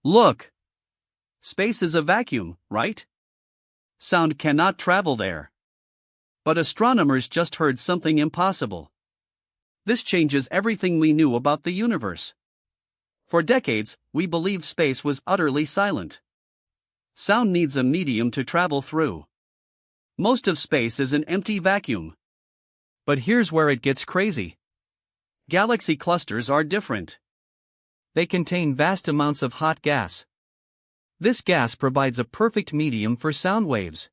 Look! Space is a vacuum, right? Sound cannot travel there. But astronomers just heard something impossible. This changes everything we knew about the universe. For decades, we believed space was utterly silent. Sound needs a medium to travel through. Most of space is an empty vacuum. But here's where it gets crazy. Galaxy clusters are different. They contain vast amounts of hot gas. This gas provides a perfect medium for sound waves.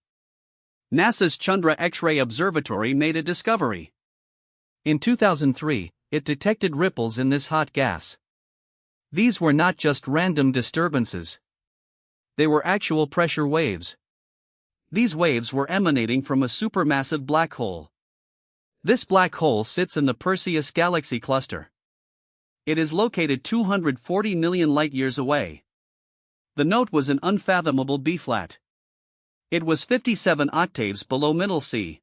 NASA's Chandra X-ray Observatory made a discovery. In 2003, it detected ripples in this hot gas. These were not just random disturbances. They were actual pressure waves. These waves were emanating from a supermassive black hole. This black hole sits in the Perseus galaxy cluster. It is located 240 million light-years away. The note was an unfathomable B-flat. It was 57 octaves below middle C.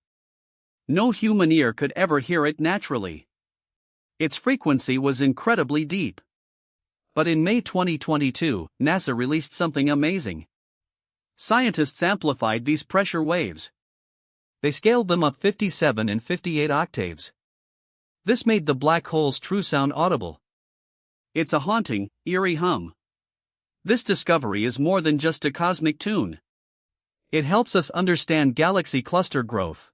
No human ear could ever hear it naturally. Its frequency was incredibly deep. But in May 2022, NASA released something amazing. Scientists amplified these pressure waves. They scaled them up 57 and 58 octaves. This made the black hole's true sound audible. It's a haunting, eerie hum. This discovery is more than just a cosmic tune. It helps us understand galaxy cluster growth.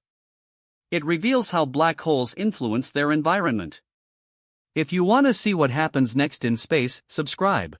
It reveals how black holes influence their environment. If you want to see what happens next in space, subscribe.